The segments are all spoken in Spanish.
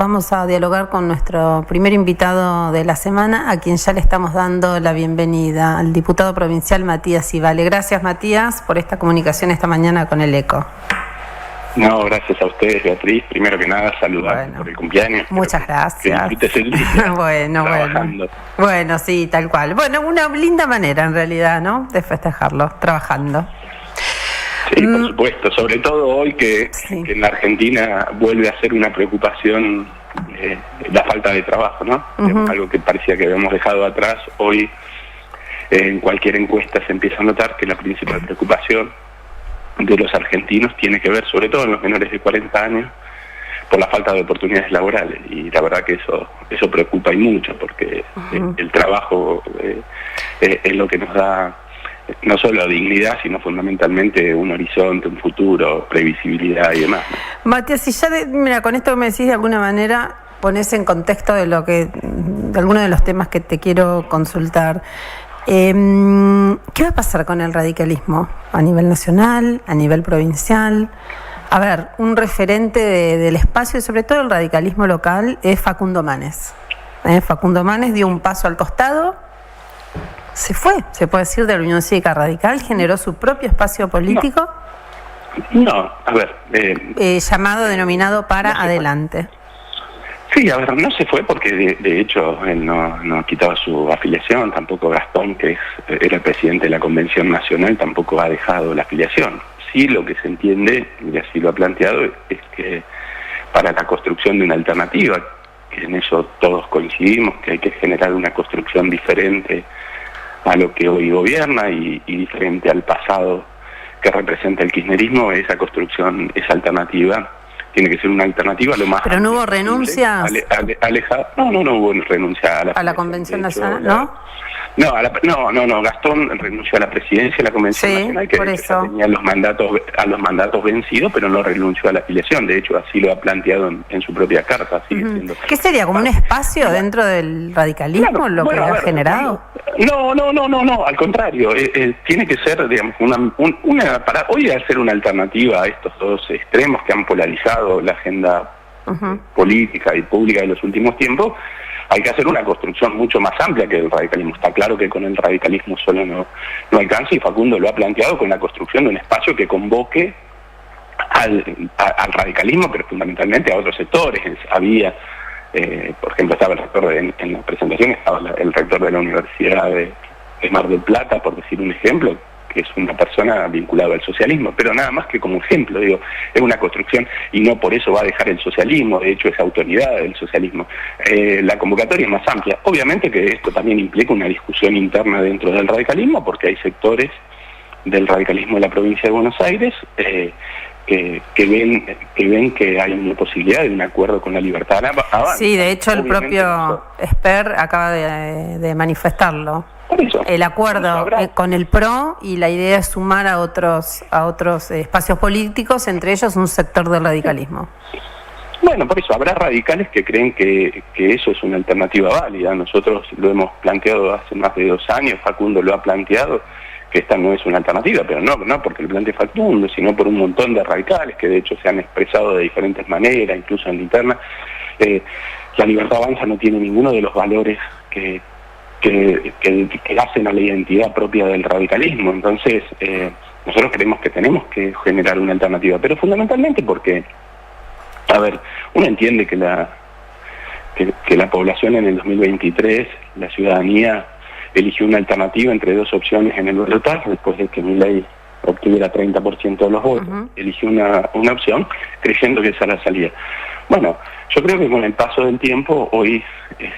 vamos a dialogar con nuestro primer invitado de la semana, a quien ya le estamos dando la bienvenida, al diputado provincial Matías Ivale. Gracias, Matías, por esta comunicación esta mañana con el ECO. No, gracias a ustedes, Beatriz. Primero que nada, saludar por el cumpleaños. Muchas gracias. Que disfrutes el día. Bueno. Bueno, sí, tal cual. Bueno, una linda manera en realidad, ¿no?, de festejarlo, trabajando. Sí, por supuesto. Sobre todo hoy que en la Argentina vuelve a ser una preocupación la falta de trabajo, ¿no? Algo que parecía que habíamos dejado atrás. Hoy en cualquier encuesta se empieza a notar que la principal preocupación de los argentinos tiene que ver, sobre todo en los menores de 40 años, por la falta de oportunidades laborales. Y la verdad que eso preocupa y mucho, porque el trabajo es lo que nos da no solo dignidad, sino fundamentalmente un horizonte, un futuro, previsibilidad y demás, ¿no? Matías, si ya mira, con esto que me decís, de alguna manera ponés en contexto de algunos de los temas que te quiero consultar. ¿Qué va a pasar con el radicalismo a nivel nacional, a nivel provincial? A ver, un referente del espacio y sobre todo el radicalismo local es Facundo Manes. Facundo Manes dio un paso al costado, se fue, se puede decir, de la Unión Cívica Radical, generó su propio espacio político. No, a ver. Denominado Para Adelante. Sí, a ver, no se fue porque de hecho él no quitaba su afiliación, tampoco Gastón, que era el presidente de la Convención Nacional, tampoco ha dejado la afiliación. Sí, lo que se entiende, y así lo ha planteado, es que para la construcción de una alternativa, que en eso todos coincidimos, que hay que generar una construcción diferente a lo que hoy gobierna y diferente al pasado que representa el kirchnerismo, esa construcción, esa alternativa, tiene que ser una alternativa lo más... Pero no hubo renuncias. No hubo renuncia a la Convención Nacional, ¿no? No, Gastón renunció a la presidencia de la Convención Nacional, que de hecho ya tenía a los mandatos vencidos, pero no renunció a la afiliación. De hecho, así lo ha planteado en su propia carta. Sigue siendo... ¿Qué sería? ¿Como un espacio dentro del radicalismo lo que ha generado? No, al contrario. Tiene que ser, digamos, para hoy hacer una alternativa a estos dos extremos que han polarizado la agenda política y pública de los últimos tiempos. Hay que hacer una construcción mucho más amplia que el radicalismo. Está claro que con el radicalismo solo no alcanza, y Facundo lo ha planteado con la construcción de un espacio que convoque al radicalismo, pero fundamentalmente a otros sectores. Había, por ejemplo, estaba el rector en la presentación, estaba el rector de la Universidad de Mar del Plata, por decir un ejemplo, que es una persona vinculada al socialismo, pero nada más que como ejemplo, digo, es una construcción y no por eso va a dejar el socialismo, de hecho es autoridad del socialismo. La convocatoria es más amplia. Obviamente que esto también implica una discusión interna dentro del radicalismo, porque hay sectores del radicalismo de la provincia de Buenos Aires que ven que hay una posibilidad de un acuerdo con la Libertad Avanza. Sí, de hecho el propio Esper acaba de manifestarlo. El acuerdo con el PRO, y la idea es sumar a otros espacios políticos, entre ellos un sector del radicalismo. Bueno, por eso habrá radicales que creen que eso es una alternativa válida. Nosotros lo hemos planteado hace más de 2 años, Facundo lo ha planteado, que esta no es una alternativa, pero no porque lo plantee Facundo, sino por un montón de radicales que de hecho se han expresado de diferentes maneras, incluso en la interna. La Libertad Avanza no tiene ninguno de los valores que hacen a la identidad propia del radicalismo. Entonces, nosotros creemos que tenemos que generar una alternativa, pero fundamentalmente porque, a ver, uno entiende que la población en el 2023, la ciudadanía, eligió una alternativa entre dos opciones en el balotaje, después de que Milei obtuviera 30% de los votos, eligió una opción creyendo que esa era la salida. Bueno, yo creo que con el paso del tiempo hoy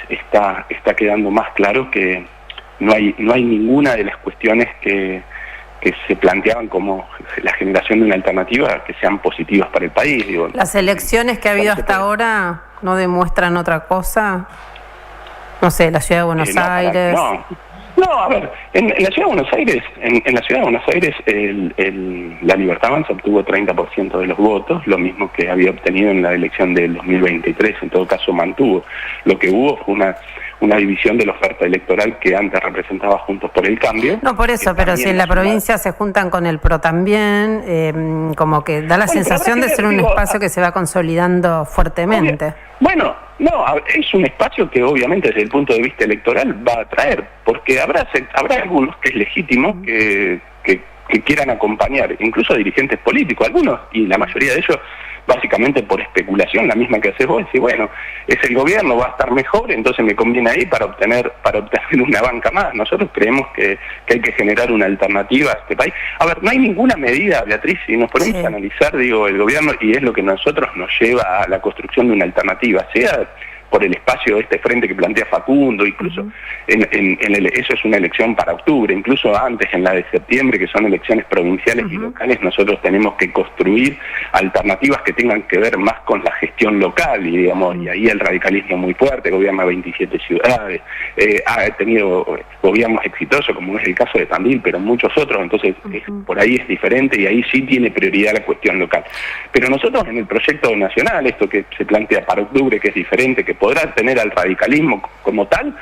está quedando más claro que no hay ninguna de las cuestiones que se planteaban como la generación de una alternativa que sean positivas para el país. Digo, las elecciones que ha habido hasta ahora no demuestran otra cosa. No sé, la ciudad de Buenos Aires. No, a ver, en la ciudad de Buenos Aires, en la ciudad de Buenos Aires la Libertad Avanza obtuvo 30% de los votos, lo mismo que había obtenido en la elección del 2023, en todo caso mantuvo. Lo que hubo fue una división de la oferta electoral que antes representaba Juntos por el Cambio. No, por eso, pero si en la provincia se juntan con el PRO también, como que da la sensación de ser un espacio que se va consolidando fuertemente. Bueno, no, es un espacio que obviamente desde el punto de vista electoral va a atraer, porque habrá algunos que es legítimo que quieran acompañar, incluso dirigentes políticos, algunos, y la mayoría de ellos, básicamente por especulación, la misma que haces vos, decís, bueno, es el gobierno, va a estar mejor, entonces me conviene ahí para obtener una banca más. Nosotros creemos que hay que generar una alternativa a este país. A ver, no hay ninguna medida, Beatriz, si nos ponemos a analizar, digo, el gobierno, y es lo que nosotros nos lleva a la construcción de una alternativa, sea por el espacio de este frente que plantea Facundo, incluso eso es una elección para octubre, incluso antes, en la de septiembre, que son elecciones provinciales y locales, nosotros tenemos que construir alternativas que tengan que ver más con la gestión local, y digamos, y ahí el radicalismo muy fuerte, gobierna 27 ciudades, ha tenido gobiernos exitosos, como es el caso de Tandil, pero muchos otros, entonces por ahí es diferente y ahí sí tiene prioridad la cuestión local. Pero nosotros en el proyecto nacional, esto que se plantea para octubre, que es diferente, que podrá tener al radicalismo como tal,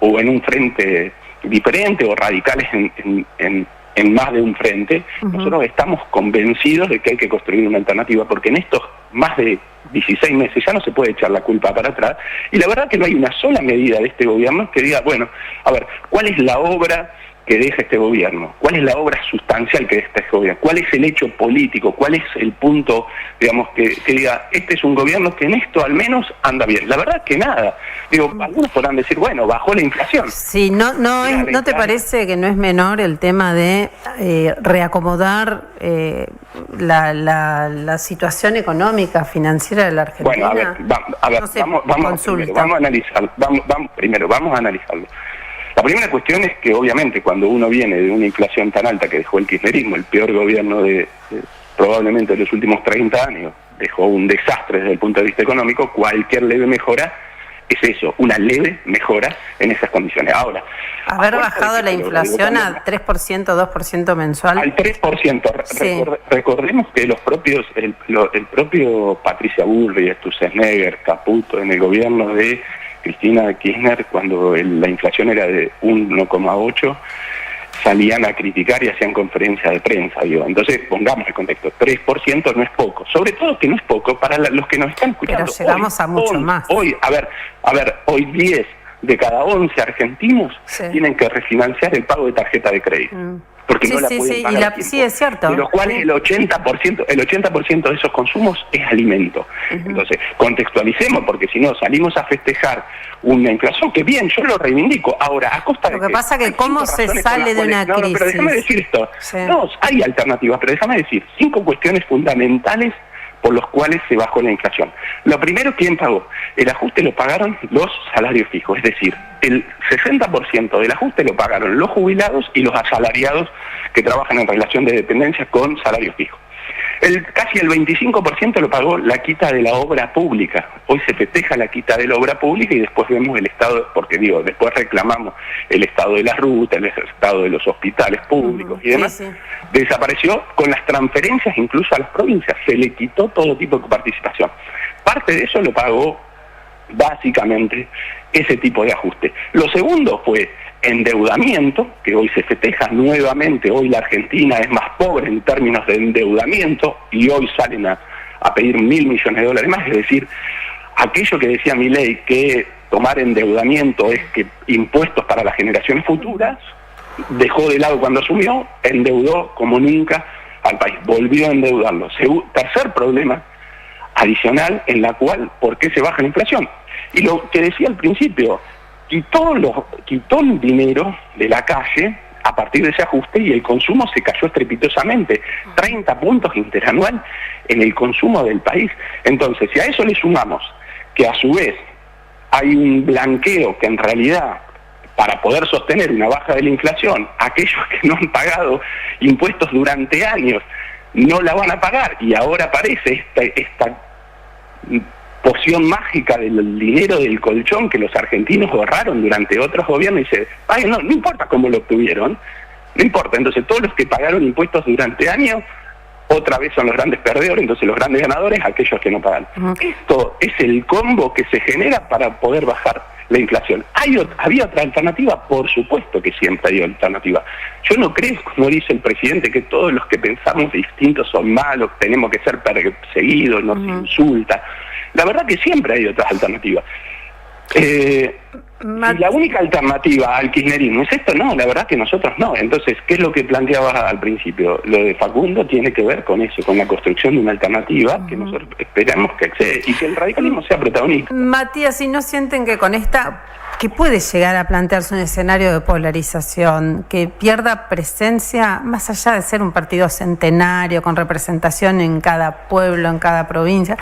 o en un frente diferente, o radicales en más de un frente, nosotros estamos convencidos de que hay que construir una alternativa, porque en estos más de 16 meses ya no se puede echar la culpa para atrás, y la verdad que no hay una sola medida de este gobierno que diga, bueno, a ver, ¿cuál es la obra que deja este gobierno? ¿Cuál es la obra sustancial que deja este gobierno? ¿Cuál es el hecho político? ¿Cuál es el punto, digamos, que diga, este es un gobierno que en esto al menos anda bien? La verdad que nada. Digo, algunos podrán decir, bueno, bajó la inflación. Sí, ¿no te parece que no es menor el tema de reacomodar la situación económica, financiera de la Argentina? Bueno, a ver, no sé, vamos a analizarlo. Vamos a analizarlo. La primera cuestión es que obviamente cuando uno viene de una inflación tan alta que dejó el kirchnerismo, el peor gobierno probablemente de los últimos 30 años, dejó un desastre desde el punto de vista económico, cualquier leve mejora es eso, una leve mejora en esas condiciones. Ahora, haber bajado la inflación a 3%, 2% mensual. Al 3%. Sí. Recordemos que el propio Patricia Bullrich, Sturzenegger, Caputo, en el gobierno de Cristina Kirchner, cuando la inflación era de 1,8, salían a criticar y hacían conferencias de prensa, digo. Entonces, pongamos el contexto, 3% no es poco, sobre todo que no es poco para los que nos están escuchando. Pero llegamos a mucho más. Hoy, hoy 10 de cada 11 argentinos tienen que refinanciar el pago de tarjeta de crédito. Porque no la pueden pagar. Sí, es cierto. De lo cual el 80% de esos consumos es alimento. Entonces, contextualicemos, porque si no salimos a festejar una inflación, que bien, yo lo reivindico. Ahora, a costa de lo que pasa es que cómo se sale de una crisis. No, pero déjame decir esto. No, hay alternativas, pero déjame decir 5 cuestiones fundamentales por los cuales se bajó la inflación. Lo primero, ¿quién pagó? El ajuste lo pagaron los salarios fijos, es decir, el 60% del ajuste lo pagaron los jubilados y los asalariados que trabajan en relación de dependencia con salarios fijos. Casi el 25% lo pagó la quita de la obra pública. Hoy se festeja la quita de la obra pública y después vemos el estado, porque digo, después reclamamos el estado de las rutas, el estado de los hospitales públicos y demás. Desapareció con las transferencias incluso a las provincias, se le quitó todo tipo de participación. Parte de eso lo pagó básicamente ese tipo de ajuste. Lo segundo fue endeudamiento, que hoy se festeja nuevamente. Hoy la Argentina es más pobre en términos de endeudamiento y hoy salen a pedir $1.000 millones de dólares más. Es decir, aquello que decía Milei, que tomar endeudamiento es que impuestos para las generaciones futuras, dejó de lado cuando asumió, endeudó como nunca al país, volvió a endeudarlo. Tercer problema adicional en la cual, ¿por qué se baja la inflación? Y lo que decía al principio, quitó el dinero de la calle a partir de ese ajuste y el consumo se cayó estrepitosamente, 30 puntos interanual en el consumo del país. Entonces, si a eso le sumamos que a su vez hay un blanqueo que en realidad, para poder sostener una baja de la inflación, aquellos que no han pagado impuestos durante años no la van a pagar, y ahora aparece esta poción mágica del dinero del colchón que los argentinos ahorraron durante otros gobiernos, y dice, ay, no importa cómo lo obtuvieron, no importa. Entonces todos los que pagaron impuestos durante años otra vez son los grandes perdedores, entonces los grandes ganadores, aquellos que no pagan. Esto es el combo que se genera para poder bajar la inflación. ¿Había otra alternativa? Por supuesto que siempre hay alternativa. Yo no creo, como dice el presidente, que todos los que pensamos distintos son malos, tenemos que ser perseguidos, nos insulta. La verdad que siempre hay otras alternativas. Y la única alternativa al kirchnerismo es esto, no, la verdad que nosotros no. Entonces, ¿qué es lo que planteaba al principio? Lo de Facundo tiene que ver con eso, con la construcción de una alternativa que nosotros esperamos que accede y que el radicalismo sea protagonista. Matías, si no sienten que con esta, que puede llegar a plantearse un escenario de polarización, que pierda presencia, más allá de ser un partido centenario, con representación en cada pueblo, en cada provincia,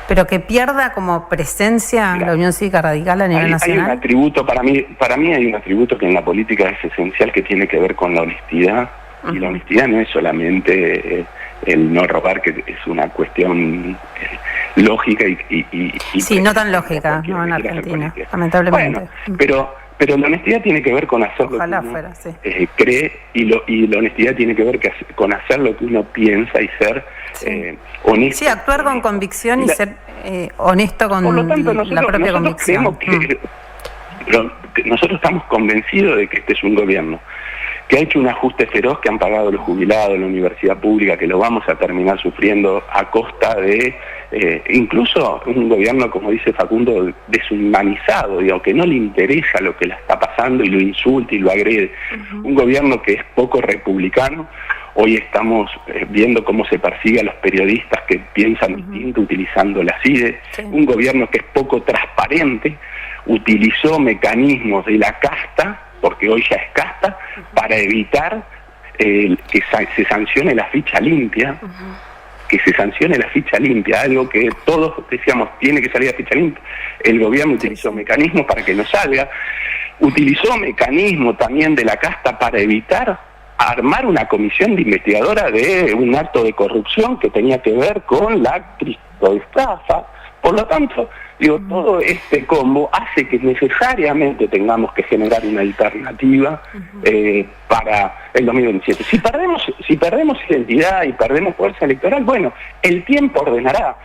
pero que pierda como presencia la Unión Cívica Radical a nivel nacional? Hay un atributo, para mí hay un atributo que en la política es esencial, que tiene que ver con la honestidad, y la honestidad no es solamente el no robar, que es una cuestión lógica y sí, no tan lógica, no en Argentina, lamentablemente. Bueno, pero la honestidad tiene que ver con hacer Ojalá lo que uno fuera, sí. cree, y la honestidad tiene que ver con hacer lo que uno piensa y ser honesto. Sí, actuar con convicción y ser honesto con la propia convicción. Nosotros estamos convencidos de que este es un gobierno que ha hecho un ajuste feroz, que han pagado los jubilados en la universidad pública, que lo vamos a terminar sufriendo a costa de incluso un gobierno, como dice Facundo, deshumanizado, digo, que no le interesa lo que le está pasando y lo insulta y lo agrede. Un gobierno que es poco republicano. Hoy estamos viendo cómo se persigue a los periodistas que piensan distinto utilizando la CIDE. Sí. Un gobierno que es poco transparente, utilizó mecanismos de la casta, porque hoy ya es casta, para evitar que se sancione la ficha limpia, algo que todos decíamos tiene que salir a ficha limpia. El gobierno utilizó mecanismos para que no salga, utilizó mecanismos también de la casta para evitar armar una comisión de investigadora de un acto de corrupción que tenía que ver con la criptoestafa. Por lo tanto, digo, todo este combo hace que necesariamente tengamos que generar una alternativa para el 2027. Si perdemos identidad y perdemos fuerza electoral, bueno, el tiempo ordenará.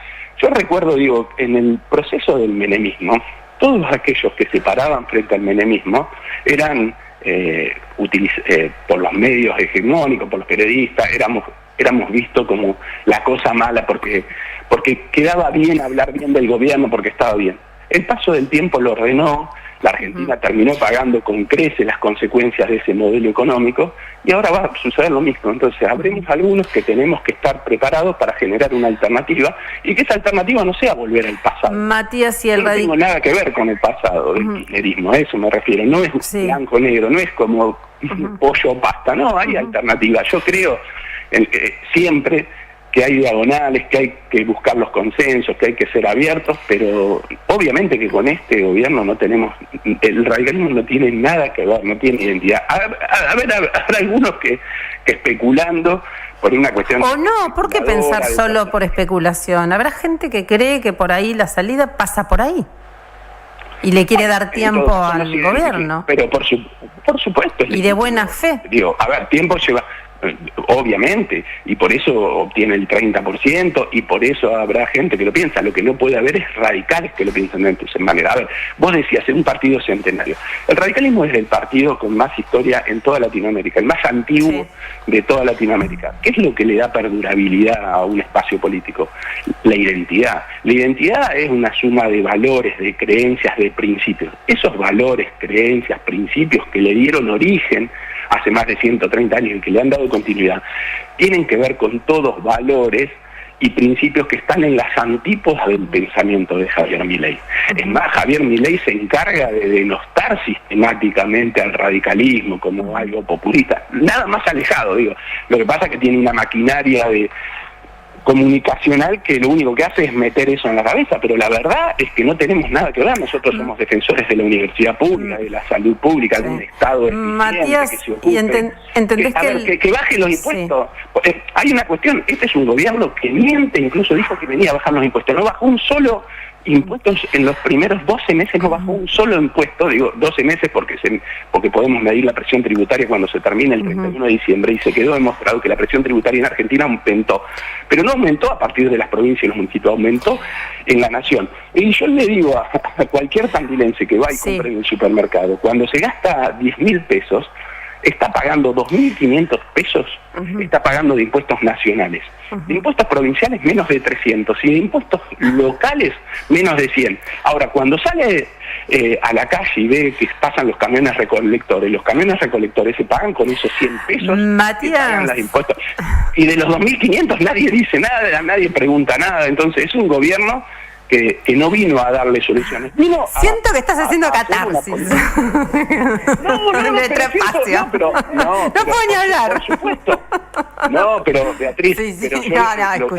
Yo recuerdo, digo, en el proceso del menemismo, todos aquellos que se paraban frente al menemismo eran por los medios hegemónicos, por los periodistas, éramos vistos como la cosa mala porque quedaba bien hablar bien del gobierno porque estaba bien. El paso del tiempo lo ordenó, la Argentina terminó pagando con creces las consecuencias de ese modelo económico y ahora va a suceder lo mismo. Entonces habremos algunos que tenemos que estar preparados para generar una alternativa y que esa alternativa no sea volver al pasado. Matías, y el no tengo nada que ver con el pasado del kirchnerismo, a eso me refiero. No es blanco-negro, no es como pollo o pasta, no, hay alternativas. Yo creo siempre que hay diagonales, que hay que buscar los consensos, que hay que ser abiertos, pero obviamente que con este gobierno no tenemos, el radicalismo no tiene nada que ver, no tiene identidad. Habrá algunos que especulando por una cuestión... O no, ¿por qué pensar solo por especulación? Habrá gente que cree que por ahí la salida pasa por ahí y le quiere dar tiempo al gobierno. Pero por supuesto. Y de buena fe. Digo, a ver, tiempo lleva... Obviamente, y por eso obtiene el 30%, y por eso habrá gente que lo piensa. Lo que no puede haber es radicales que lo piensan de esa manera. A ver, vos decías, es un partido centenario. El radicalismo es el partido con más historia en toda Latinoamérica, el más antiguo de toda Latinoamérica. ¿Qué es lo que le da perdurabilidad a un espacio político? La identidad. La identidad es una suma de valores, de creencias, de principios. Esos valores, creencias, principios que le dieron origen hace más de 130 años y que le han dado continuidad, tienen que ver con todos valores y principios que están en las antípodas del pensamiento de Javier Milei. Es más, Javier Milei se encarga de denostar sistemáticamente al radicalismo como algo populista, nada más alejado, digo. Lo que pasa es que tiene una maquinaria comunicacional que lo único que hace es meter eso en la cabeza, pero la verdad es que no tenemos nada que ver. Nosotros somos defensores de la universidad pública, de la salud pública, de un Estado eficiente, Matías, que se ocupe, y entendés que baje los impuestos. Hay una cuestión, este es un gobierno que miente, incluso dijo que venía a bajar los impuestos, no bajó un solo impuestos en los primeros 12 meses no bajó un solo impuesto, digo 12 meses porque podemos medir la presión tributaria cuando se termina el 31 de diciembre y se quedó demostrado que la presión tributaria en Argentina aumentó, pero no aumentó a partir de las provincias y los municipios, aumentó en la nación. Y yo le digo a cualquier tandilense que va y compra en el supermercado, cuando se gasta 10.000 pesos, está pagando 2.500 pesos, está pagando de impuestos nacionales. De impuestos provinciales menos de 300 y de impuestos locales menos de 100. Ahora, cuando sale a la calle y ve que pasan los camiones recolectores se pagan con esos 100 pesos. Matías, que pagan los impuestos. Y de los 2.500 nadie dice nada, nadie pregunta nada. Entonces es un gobierno que no vino a darle soluciones. Siento que estás haciendo catarsis. No, pero no puedo ni hablar. Por supuesto. No, pero Beatriz,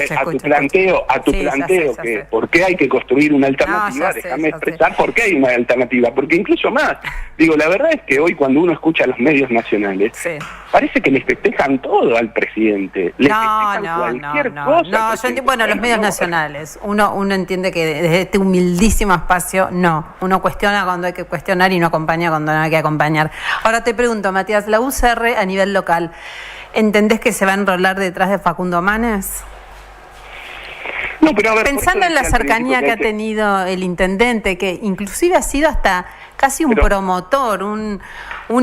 a tu planteo que por qué hay que construir una alternativa, déjame expresar por qué hay una alternativa, porque incluso más, digo, la verdad es que hoy cuando uno escucha a los medios nacionales, parece que les festejan todo al presidente, les festejan cualquier cosa. Bueno, los medios nacionales, uno entiende que desde este humildísimo espacio, uno cuestiona cuando hay que cuestionar y no acompaña cuando no hay que acompañar. Ahora te pregunto, Matías, la UCR a nivel local, ¿entendés que se va a enrolar detrás de Facundo Manes? No, pero a ver, pensando en la cercanía que ha tenido el intendente, que inclusive ha sido hasta casi un promotor, un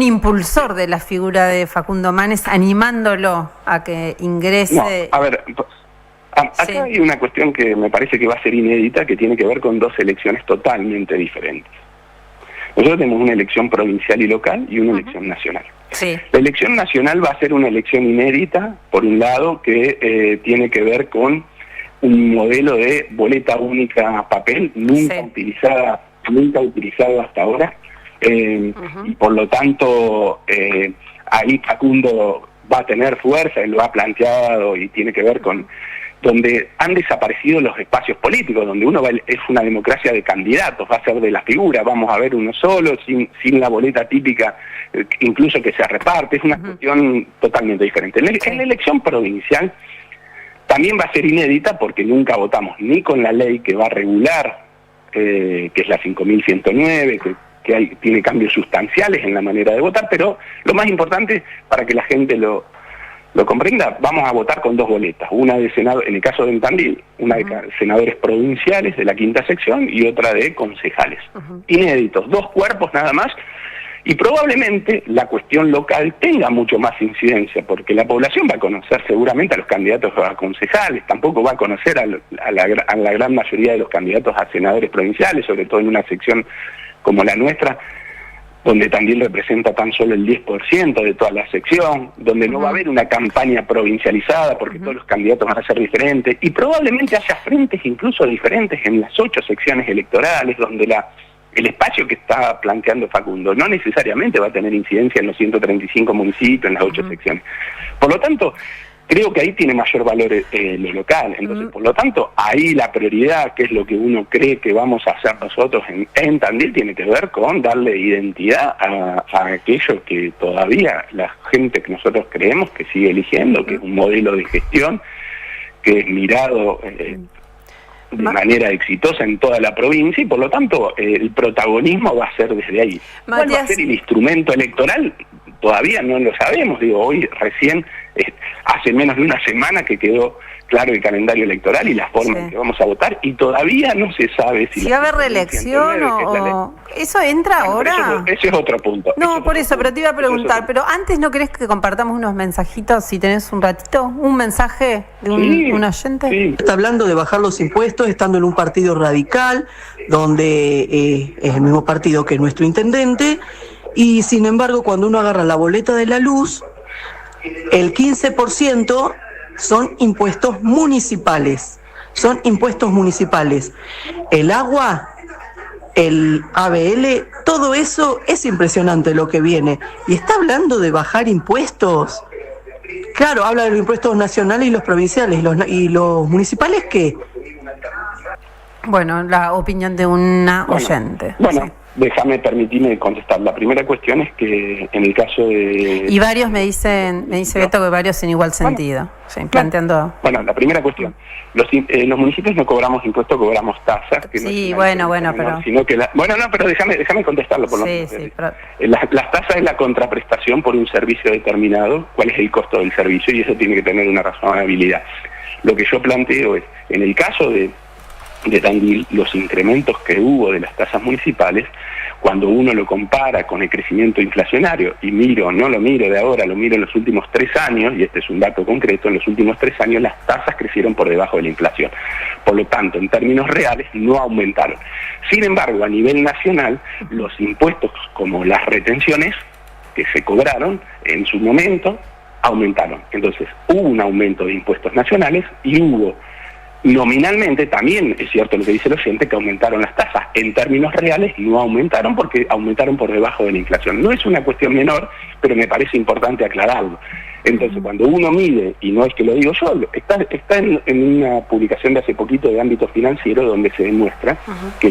impulsor de la figura de Facundo Manes, animándolo a que ingrese. No, a ver, acá hay una cuestión que me parece que va a ser inédita, que tiene que ver con dos elecciones totalmente diferentes. Nosotros tenemos una elección provincial y local y una elección nacional. La elección nacional va a ser una elección inédita, por un lado, que tiene que ver con un modelo de boleta única a papel, nunca utilizado hasta ahora, y por lo tanto ahí Facundo va a tener fuerza, él lo ha planteado y tiene que ver con donde han desaparecido los espacios políticos, donde uno es una democracia de candidatos, va a ser de la figura, vamos a ver uno solo, sin la boleta típica, incluso que se reparte, es una cuestión totalmente diferente. En la elección provincial también va a ser inédita porque nunca votamos ni con la ley que va a regular, que es la 5.109, que tiene cambios sustanciales en la manera de votar, pero lo más importante para que la gente lo comprenda, vamos a votar con dos boletas, una de senador, en el caso de Tandil, una de senadores provinciales de la quinta sección y otra de concejales. Inéditos, dos cuerpos nada más, y probablemente la cuestión local tenga mucho más incidencia, porque la población va a conocer seguramente a los candidatos a concejales, tampoco va a conocer a la gran mayoría de los candidatos a senadores provinciales, sobre todo en una sección como la nuestra, donde también representa tan solo el 10% de toda la sección, donde no va a haber una campaña provincializada porque todos los candidatos van a ser diferentes, y probablemente haya frentes incluso diferentes en las 8 secciones electorales, donde el espacio que está planteando Facundo no necesariamente va a tener incidencia en los 135 municipios, en las 8 secciones. Por lo tanto, creo que ahí tiene mayor valor lo local. Entonces, por lo tanto, ahí la prioridad, que es lo que uno cree que vamos a hacer nosotros en Tandil, tiene que ver con darle identidad a aquello que todavía la gente que nosotros creemos que sigue eligiendo, que es un modelo de gestión que es mirado de manera exitosa en toda la provincia, y por lo tanto el protagonismo va a ser desde ahí. ¿Cuál va a ser el instrumento electoral? Todavía no lo sabemos, hoy recién, hace menos de una semana que quedó claro el calendario electoral y la forma en que vamos a votar, y todavía no se sabe si va a haber reelección o... ¿Eso entra ahora? Ese es otro punto. No, por eso, pero te iba a preguntar, pero antes ¿no querés que compartamos unos mensajitos, si tenés un ratito? ¿Un mensaje de un oyente? Sí. Está hablando de bajar los impuestos estando en un partido radical, donde es el mismo partido que nuestro intendente, y sin embargo cuando uno agarra la boleta de la luz, el 15% son impuestos municipales. El agua, el ABL, todo eso es impresionante lo que viene. Y está hablando de bajar impuestos. Claro, habla de los impuestos nacionales y los provinciales. ¿Y los municipales qué? Bueno, la opinión de una oyente. Bueno, sí. Permitirme contestar. La primera cuestión es que en el caso de... Y varios me dice Beto que varios en igual sentido, sí, planteando... Bueno, la primera cuestión. Los municipios no cobramos impuestos, cobramos tasas. Que sí, no bueno, pero... Sino que pero déjame contestarlo por lo menos. Sí, pero... Las tasas es la contraprestación por un servicio determinado, cuál es el costo del servicio, y eso tiene que tener una razonabilidad. Lo que yo planteo es, en el caso de Tandil, los incrementos que hubo de las tasas municipales, cuando uno lo compara con el crecimiento inflacionario, y no lo miro de ahora, lo miro en los últimos 3 años, y este es un dato concreto, en los últimos 3 años las tasas crecieron por debajo de la inflación. Por lo tanto, en términos reales, no aumentaron. Sin embargo, a nivel nacional, los impuestos como las retenciones que se cobraron en su momento, aumentaron. Entonces, hubo un aumento de impuestos nacionales y hubo nominalmente, también es cierto lo que dice el oyente, que aumentaron las tasas. En términos reales no aumentaron porque aumentaron por debajo de la inflación. No es una cuestión menor, pero me parece importante aclararlo. Entonces, cuando uno mide, y no es que lo digo yo, está en una publicación de hace poquito de ámbito financiero donde se demuestra que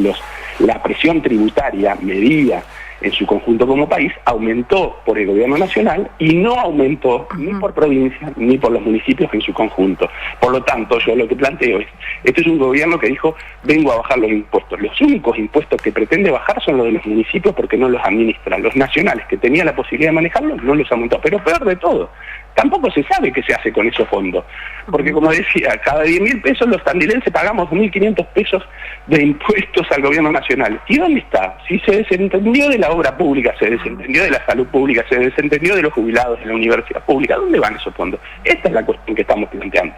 la presión tributaria medida en su conjunto como país aumentó por el gobierno nacional y no aumentó ni por provincia ni por los municipios en su conjunto. Por lo tanto, yo lo que planteo es, este es un gobierno que dijo, vengo a bajar los impuestos. Los únicos impuestos que pretende bajar son los de los municipios porque no los administran. Los nacionales, que tenían la posibilidad de manejarlos, no los aumentó. Pero peor de todo, tampoco se sabe qué se hace con esos fondos. Porque como decía, cada 10.000 pesos los tandilenses pagamos 2.500 pesos de impuestos al gobierno nacional. ¿Y dónde está? Si se desentendió de la obra pública, se desentendió de la salud pública, se desentendió de los jubilados de la universidad pública, ¿dónde van esos fondos? Esta es la cuestión que estamos planteando.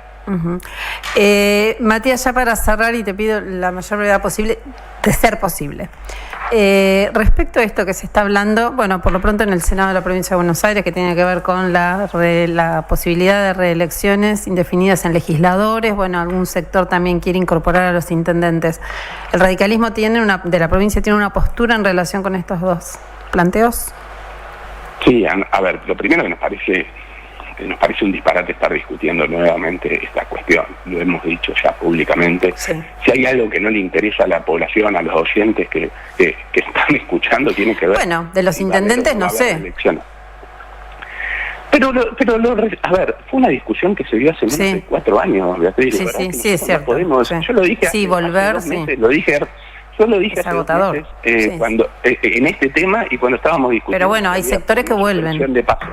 Matías, ya para cerrar, y te pido la mayor brevedad posible, de ser posible. Respecto a esto que se está hablando, bueno, por lo pronto en el Senado de la Provincia de Buenos Aires, que tiene que ver con la posibilidad de reelecciones indefinidas en legisladores, bueno, algún sector también quiere incorporar a los intendentes. ¿El radicalismo de la provincia tiene una postura en relación con estos dos planteos? Sí, a ver, lo primero que nos parece un disparate estar discutiendo nuevamente esta cuestión. Lo hemos dicho ya públicamente. Sí. Si hay algo que no le interesa a la población, a los oyentes que están escuchando, tiene que ver... Bueno, de los intendentes no sé. Pero a ver, fue una discusión que se dio hace más de 4 años, Beatriz. Sí, es cierto. Yo lo dije hace 2 meses, yo lo dije hace 2 meses, cuando, en este tema y cuando estábamos discutiendo. Pero bueno, hay sectores que vuelven. De paso.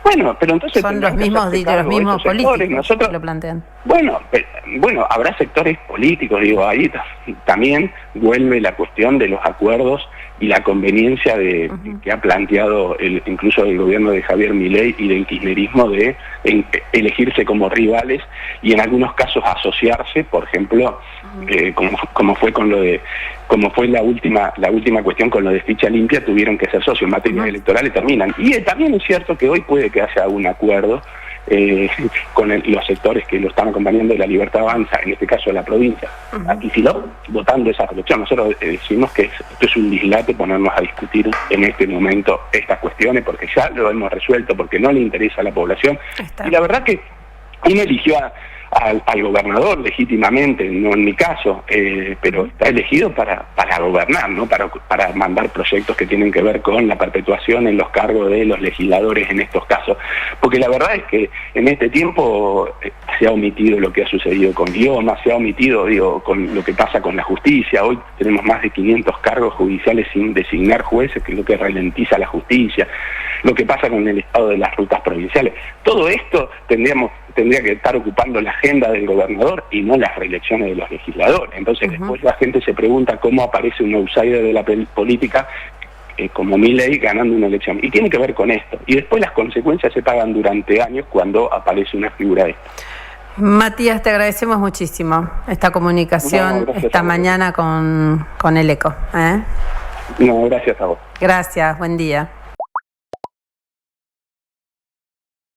Bueno, pero entonces son los mismos políticos que lo plantean. Bueno, habrá sectores políticos, ahí también vuelve la cuestión de los acuerdos y la conveniencia que ha planteado incluso el gobierno de Javier Milei y del kirchnerismo de elegirse como rivales y en algunos casos asociarse, por ejemplo, como fue la última cuestión con lo de ficha limpia, tuvieron que ser socios en materia electoral y terminan. Y también es cierto que hoy puede que haya un acuerdo con los sectores que lo están acompañando de la Libertad Avanza, en este caso de la provincia, aquí votando esa reelección. Nosotros decimos que esto es un dislate ponernos a discutir en este momento estas cuestiones, porque ya lo hemos resuelto, porque no le interesa a la población. Y la verdad que uno eligió al gobernador legítimamente, no en mi caso, pero está elegido para gobernar, ¿no? Para mandar proyectos que tienen que ver con la perpetuación en los cargos de los legisladores en estos casos. Porque la verdad es que en este tiempo se ha omitido lo que ha sucedido con Guioma, se ha omitido, con lo que pasa con la justicia. Hoy tenemos más de 500 cargos judiciales sin designar jueces, que es lo que ralentiza la justicia. Lo que pasa con el estado de las rutas provinciales. Todo esto tendría que estar ocupando la agenda del gobernador y no las reelecciones de los legisladores. Entonces después la gente se pregunta cómo aparece un outsider de la política como Milei ganando una elección. Y tiene que ver con esto. Y después las consecuencias se pagan durante años cuando aparece una figura de esta. Matías, te agradecemos muchísimo esta comunicación esta mañana con el ECO. No, gracias a vos. Gracias, buen día.